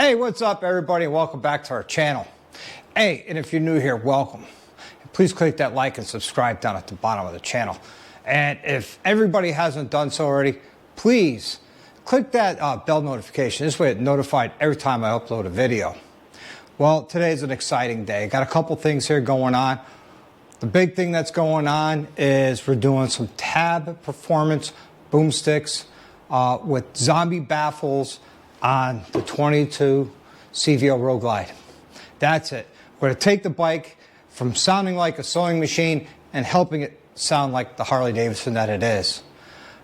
Hey, what's up everybody? Welcome back to our channel. Hey, and if you're new here, welcome. Please click that like and subscribe down at the bottom of the channel. And if everybody hasn't done so already, please click that bell notification. This way it's notified every time I upload a video. Well, today's an exciting day. Got a couple things here going on. The big thing that's going on is we're doing some tab performance boomsticks with zombie baffles on the 22 CVO Road Glide. That's it. We're going to take the bike from sounding like a sewing machine and helping it sound like the Harley Davidson that it is.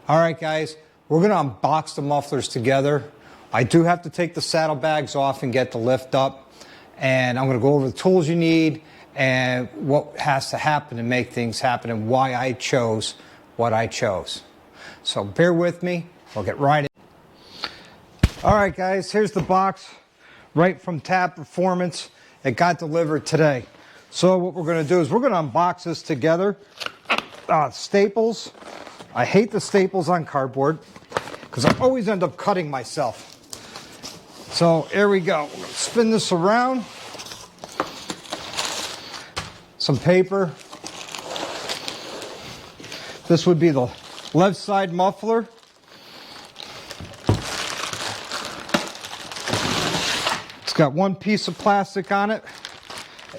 All right, guys, we're going to unbox the mufflers together. I do have to take the saddlebags off and get the lift up. And I'm going to go over the tools you need and what has to happen to make things happen and why I chose what I chose. So bear with me. We'll get right in. All right, guys, here's the box right from Tab Performance. It got delivered today. So what we're going to do is we're going to unbox this together. Staples. I hate the staples on cardboard because I always end up cutting myself. So here we go. We're going to spin this around. Some paper. This would be the left side muffler. Got one piece of plastic on it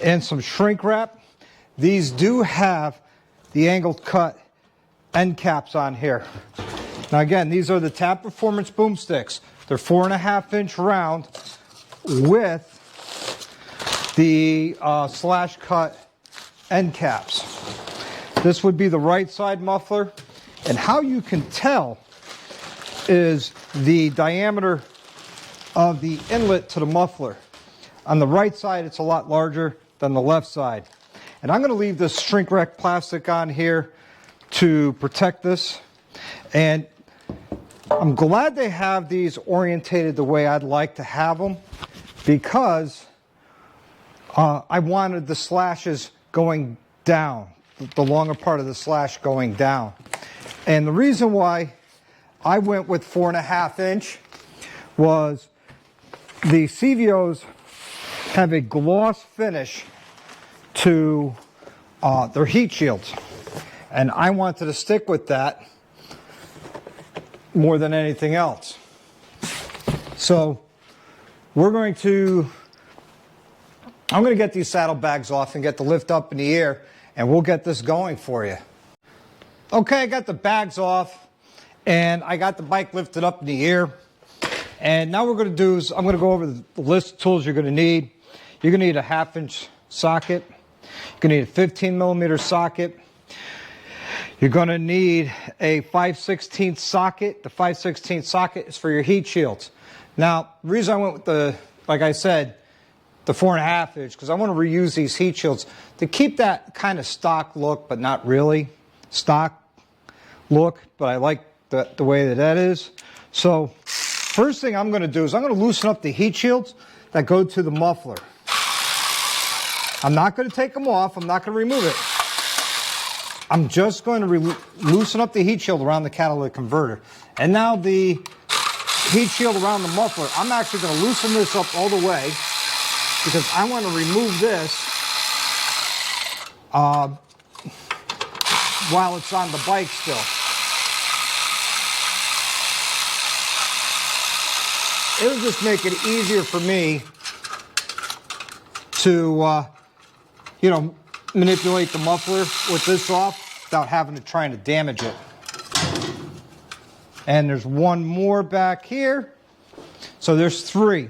and some shrink wrap. These do have the angled cut end caps on here. Now again, these are the Tab Performance boomsticks. They're 4.5-inch round with the slash cut end caps. This would be the right side muffler, and how you can tell is the diameter of the inlet to the muffler. On the right side, it's a lot larger than the left side. And I'm going to leave this shrink wrap plastic on here to protect this. And I'm glad they have these orientated the way I'd like to have them, because I wanted the slashes going down, the longer part of the slash going down. And the reason why I went with 4.5-inch was the CVOs have a gloss finish to their heat shields, and I wanted to stick with that more than anything else. So I'm going to get these saddlebags off and get the lift up in the air, and we'll get this going for you. Okay, I got the bags off and I got the bike lifted up in the air. And now what we're going to do is I'm going to go over the list of tools you're going to need. You're going to need a 1/2-inch socket. You're going to need a 15mm socket. You're going to need a 5/16 socket. The 5/16 socket is for your heat shields. Now, the reason I went with the, like I said, the 4.5-inch, because I want to reuse these heat shields to keep that kind of stock look, but not really stock look, but I like the way that is. So first thing I'm going to do is I'm going to loosen up the heat shields that go to the muffler. I'm not going to take them off. I'm not going to remove it. I'm just going to loosen up the heat shield around the catalytic converter. And now the heat shield around the muffler, I'm actually going to loosen this up all the way because I want to remove this while it's on the bike still. It'll just make it easier for me to, manipulate the muffler with this off without having to try and damage it. And there's one more back here. So there's 3.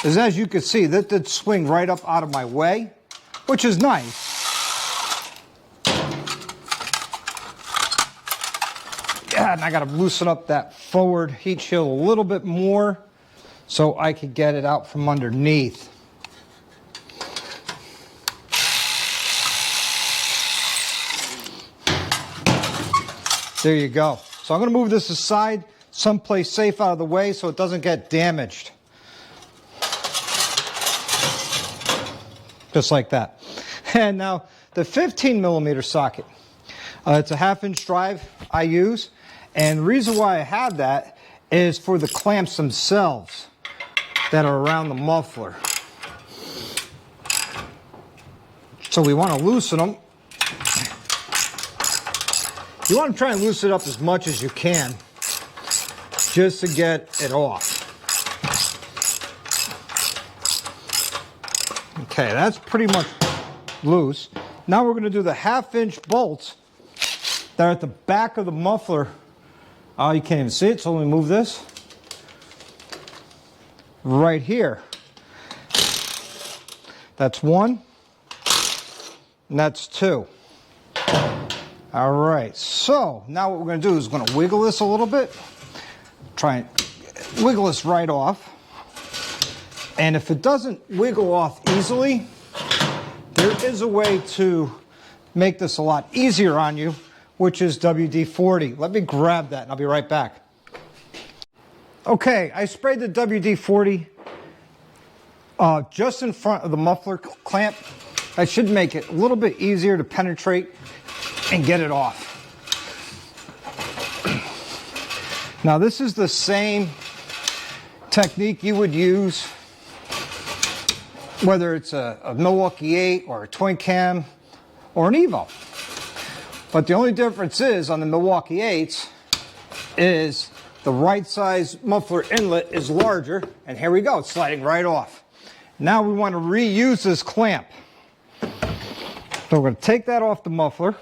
As you can see, that did swing right up out of my way, which is nice. Yeah, and I got to loosen up that forward heat shield a little bit more so I could get it out from underneath. There you go. So I'm going to move this aside someplace safe out of the way so it doesn't get damaged. Just like that. And now the 15mm socket. It's a 1/2-inch drive I use. And the reason why I have that is for the clamps themselves that are around the muffler. So we want to loosen them. You want to try and loosen it up as much as you can just to get it off. Okay, that's pretty much loose. Now we're going to do the 1/2-inch bolts that are at the back of the muffler. Oh, you can't even see it, so let me move this. Right here. That's one, and that's two. All right, so now what we're going to do is we're going to wiggle this a little bit. Try and wiggle this right off. And if it doesn't wiggle off easily, there is a way to make this a lot easier on you, which is WD-40. Let me grab that and I'll be right back. Okay, I sprayed the WD-40 just in front of the muffler clamp. That should make it a little bit easier to penetrate and get it off. Now this is the same technique you would use whether it's a Milwaukee 8 or a Twin Cam or an Evo. But the only difference is on the Milwaukee 8s is the right size muffler inlet is larger, and here we go, it's sliding right off. Now we want to reuse this clamp. So we're going to take that off the muffler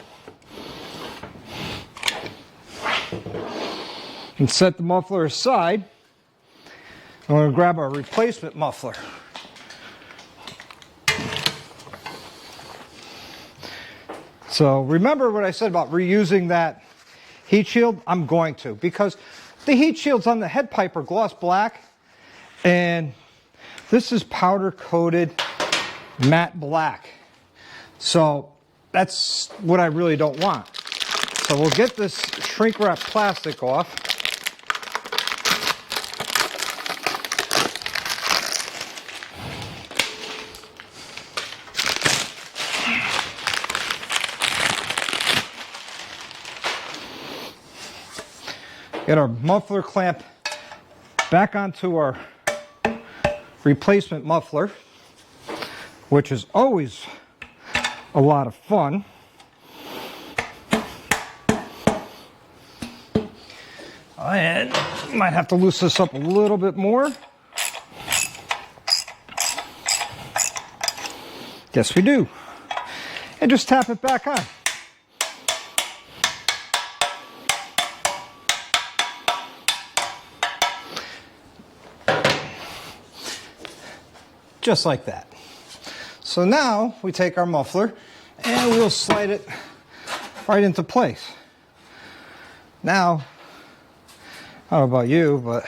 and set the muffler aside. And we're going to grab our replacement muffler. So remember what I said about reusing that heat shield? I'm going to, because the heat shields on the head pipe are gloss black, and this is powder coated matte black. So that's what I really don't want. So we'll get this shrink wrap plastic off. Get our muffler clamp back onto our replacement muffler, which is always a lot of fun. And you might have to loosen this up a little bit more. Yes, we do. And just tap it back on. Just like that. So now we take our muffler and we'll slide it right into place. Now, I don't know about you, but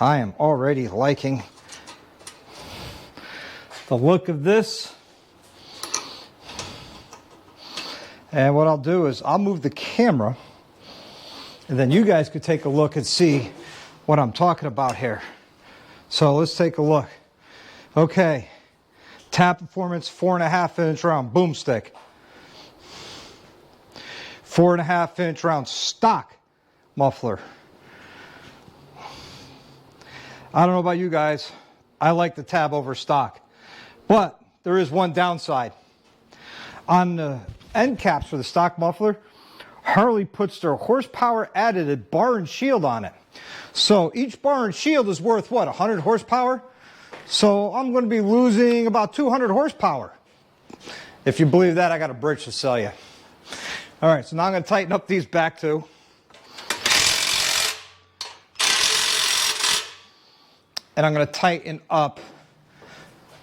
I am already liking the look of this. And what I'll do is I'll move the camera, and then you guys could take a look and see what I'm talking about here. So let's take a look. Okay, Tap Performance 4.5-inch round boomstick. 4.5-inch round stock muffler. I don't know about you guys, I like the tab over stock, but there is one downside. On the end caps for the stock muffler, Harley puts their horsepower added bar and shield on it. So each bar and shield is worth what, 100 horsepower? So I'm going to be losing about 200 horsepower. If you believe that, I got a bridge to sell you. All right, so now I'm going to tighten up these back two. And I'm going to tighten up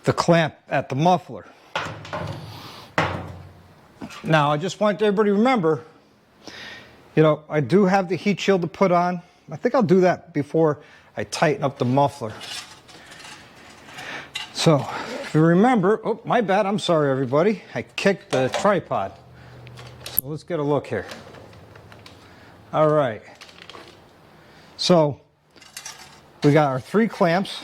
the clamp at the muffler. Now, I just want everybody to remember, you know, I do have the heat shield to put on. I think I'll do that before I tighten up the muffler. So, if you remember, oh, my bad, I'm sorry everybody. I kicked the tripod. So let's get a look here. All right. So we got our 3 clamps.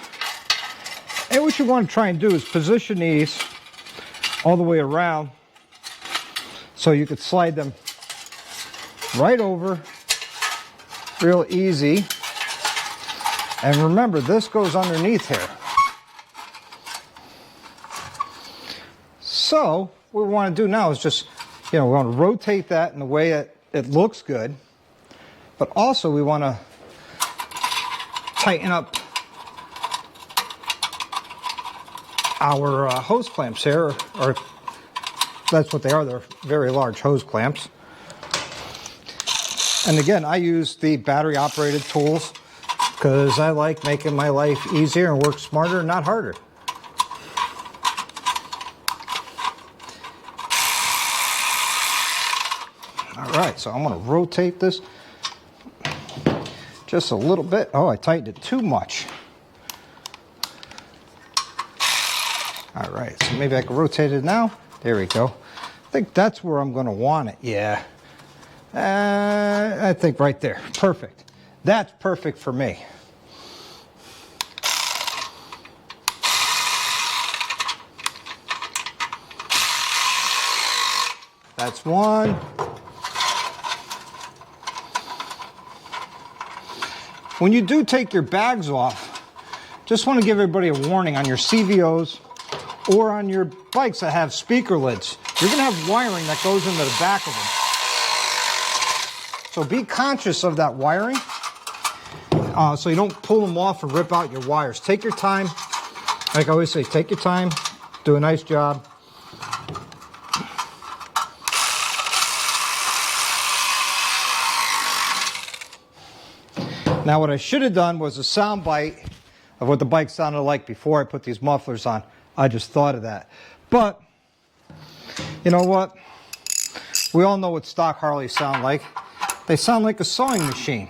And what you want to try and do is position these all the way around so you could slide them right over real easy. And remember, this goes underneath here. So what we want to do now is just, we want to rotate that in a way that it looks good, but also we want to tighten up our hose clamps here, or that's what they are. They're very large hose clamps. And again, I use the battery operated tools because I like making my life easier and work smarter, not harder. All right, so I'm going to rotate this just a little bit. Oh, I tightened it too much. All right, so maybe I can rotate it now. There we go. I think that's where I'm going to want it. Yeah. I think right there. Perfect. That's perfect for me. That's one. When you do take your bags off, just want to give everybody a warning on your CVOs or on your bikes that have speaker lids. You're going to have wiring that goes into the back of them. So be conscious of that wiring so you don't pull them off and rip out your wires. Take your time. Like I always say, take your time. Do a nice job. Now what I should have done was a sound bite of what the bike sounded like before I put these mufflers on. I just thought of that. But, you know what? We all know what stock Harleys sound like. They sound like a sewing machine.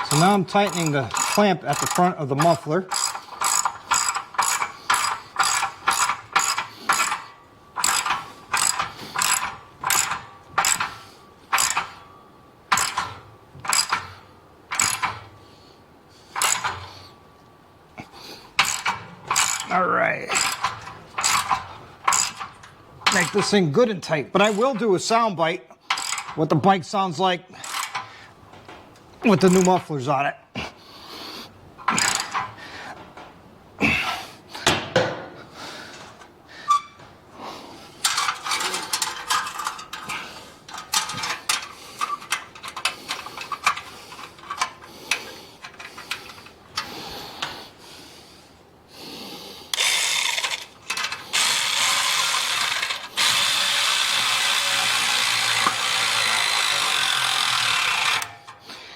So now I'm tightening the clamp at the front of the muffler. All right. Make this thing good and tight. But I will do a sound bite, what the bike sounds like with the new mufflers on it.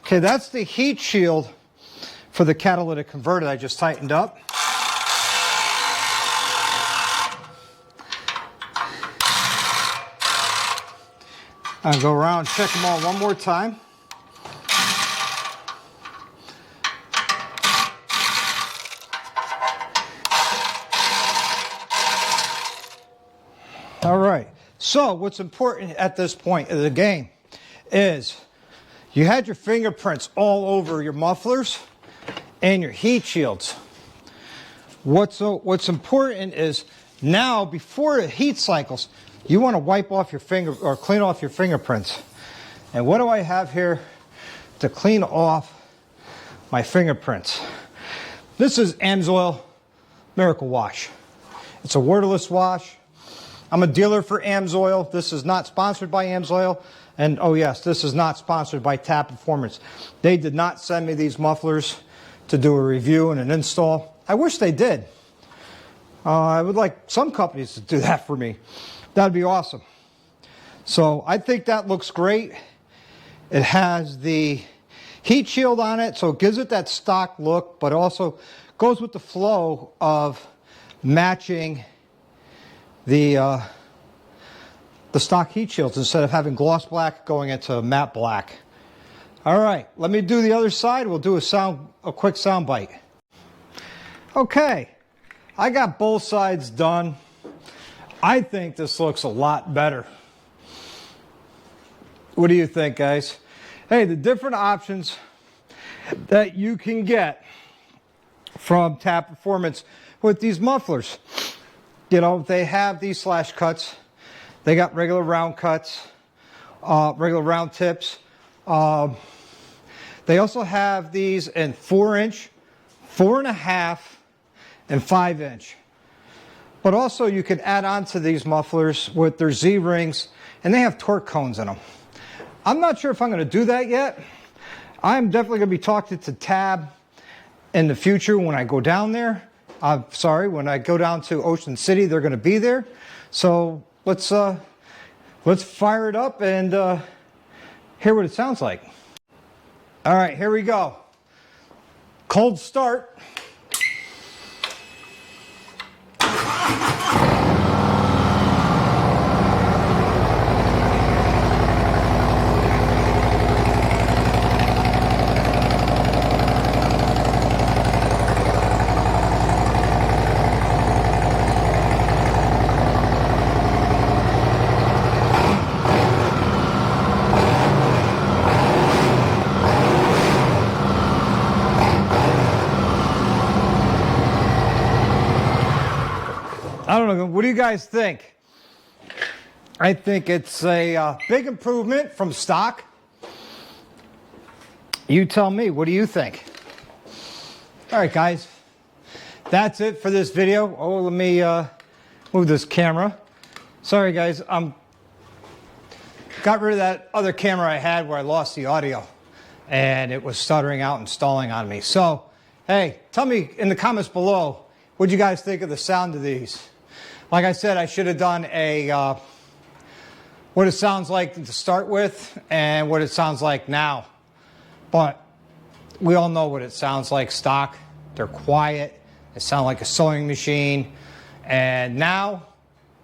Okay, that's the heat shield for the catalytic converter that I just tightened up. I'll go around and check them all one more time. All right, so what's important at this point of the game is you had your fingerprints all over your mufflers and your heat shields. What's important is now, before the heat cycles, you want to wipe off your finger or clean off your fingerprints. And what do I have here to clean off my fingerprints? This is Amsoil Miracle Wash. It's a wordless wash. I'm a dealer for Amsoil. This is not sponsored by Amsoil. And oh yes, this is not sponsored by Tap Performance. They did not send me these mufflers to do a review and an install. I wish they did. I would like some companies to do that for me. That'd be awesome. So I think that looks great. It has the heat shield on it, so it gives it that stock look, but also goes with the flow of matching the stock heat shields instead of having gloss black going into matte black. All right, let me do the other side. We'll do a quick sound bite. Okay, I got both sides done. I think this looks a lot better. What do you think, guys? Hey, the different options that you can get from Tab Performance with these mufflers. You know, they have these slash cuts. They got regular round cuts, regular round tips. They also have these in 4-inch, 4.5, and 5-inch. But also you can add on to these mufflers with their Z-rings, and they have torque cones in them. I'm not sure if I'm going to do that yet. I'm definitely going to be talking to Tab in the future when I go down there. When I go down to Ocean City, they're going to be there. So let's fire it up and hear what it sounds like. All right, here we go. Cold start. I don't know, what do you guys think? I think it's a big improvement from stock. You tell me, what do you think? All right, guys, that's it for this video. Oh, let me move this camera. Sorry, guys, got rid of that other camera I had where I lost the audio, and it was stuttering out and stalling on me. So, hey, tell me in the comments below, what you guys think of the sound of these? Like I said, I should have done a what it sounds like to start with and what it sounds like now. But we all know what it sounds like stock. They're quiet. They sound like a sewing machine. And now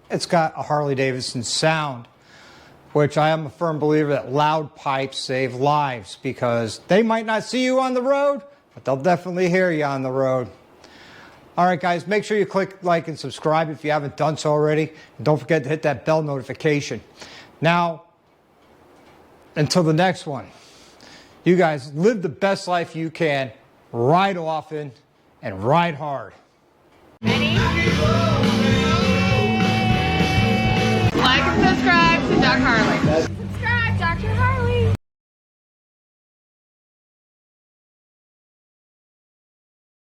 it's got a Harley-Davidson sound, which I am a firm believer that loud pipes save lives, because they might not see you on the road, but they'll definitely hear you on the road. All right, guys, make sure you click like and subscribe if you haven't done so already. And don't forget to hit that bell notification. Now, until the next one, you guys live the best life you can, ride often, and ride hard. Ready? Like and subscribe to Dr. Harley.